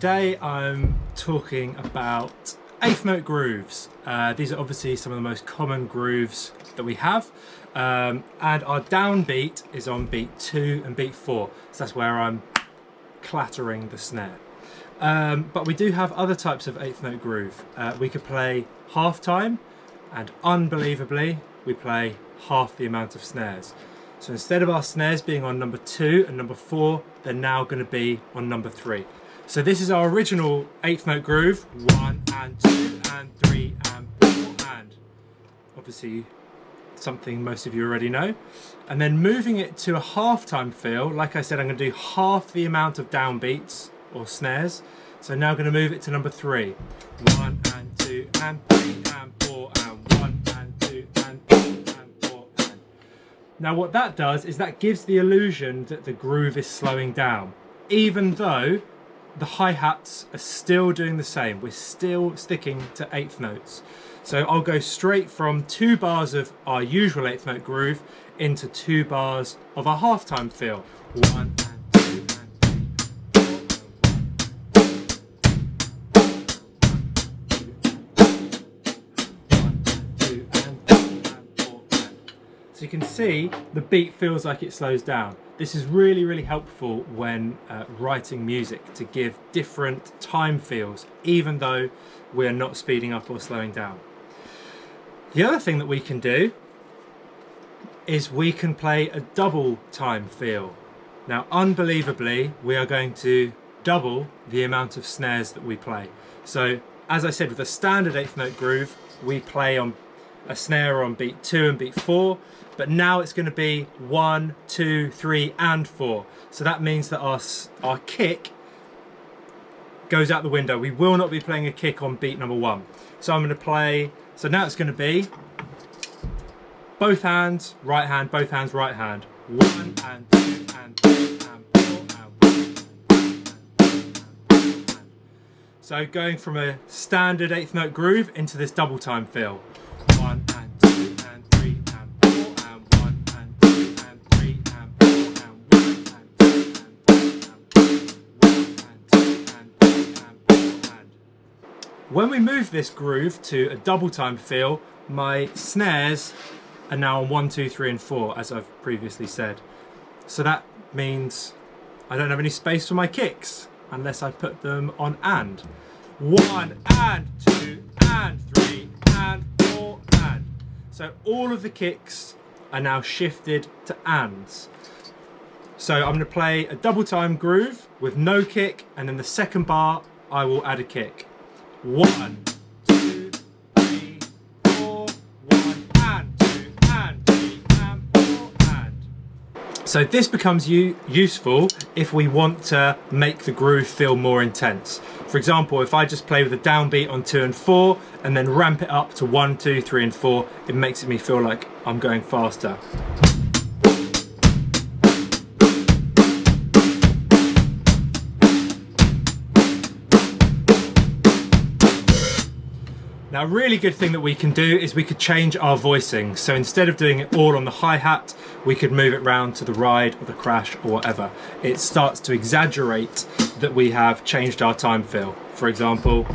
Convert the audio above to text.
today I'm talking about eighth note grooves. These are obviously some of the most common grooves that we have. And our downbeat is on beat 2 and beat 4. So that's where I'm clattering the snare. But we do have other types of eighth note groove. We could play half time, and unbelievably, we play half the amount of snares. So instead of our snares being on number 2 and number 4, they're now going to be on number 3. So this is our original eighth note groove, 1 and 2 and 3 and 4 and. Obviously something most of you already know. And then moving it to a half-time feel, like I said, I'm going to do half the amount of downbeats or snares. So now I'm going to move it to number 3. 1 and 2 and 3 and 4 and 1 and 2 and 3 and 4 and. Now what that does is that gives the illusion that the groove is slowing down, even though the hi-hats are still doing the same. We're still sticking to eighth notes. So I'll go straight from 2 bars of our usual eighth note groove into 2 bars of our half-time feel. 1 and 2 and 3 and 4. So you can see the beat feels like it slows down. This is really, really helpful when writing music, to give different time feels, even though we're not speeding up or slowing down. The other thing that we can do is we can play a double time feel. Now, unbelievably, we are going to double the amount of snares that we play. So, as I said, with a standard eighth note groove, we play on a snare on beat 2 and beat 4, but now it's going to be 1, 2, 3 and 4. So that means that our kick goes out the window. We will not be playing a kick on beat number 1. So I'm going to play, so now it's going to be both hands, right hand, both hands, right hand. 1 and 2 and 3 and 4 and 1 and 2 and. So going from a standard eighth note groove into this double time feel. 1 and 2 and 3 and 4 and 1 and 2 and 3 and 4 and 1 and 2 and 1 and 2 and 4 and. When we move this groove to a double time feel, my snares are now on 1, 2, 3 and 4, as I've previously said. So that means I don't have any space for my kicks unless I put them on and. 1 and 2 and 3 and 4 and. So all of the kicks are now shifted to ands. So I'm going to play a double time groove with no kick, and in the second bar I will add a kick. 1, 2, 3, 4, 1 and 2 and 3 and 4 and. So this becomes useful if we want to make the groove feel more intense. For example, if I just play with a downbeat on 2 and 4 and then ramp it up to 1, 2, 3 and 4, it makes me feel like I'm going faster. Now, a really good thing that we can do is we could change our voicing. So instead of doing it all on the hi-hat, we could move it round to the ride or the crash or whatever. It starts to exaggerate that we have changed our time feel. For example,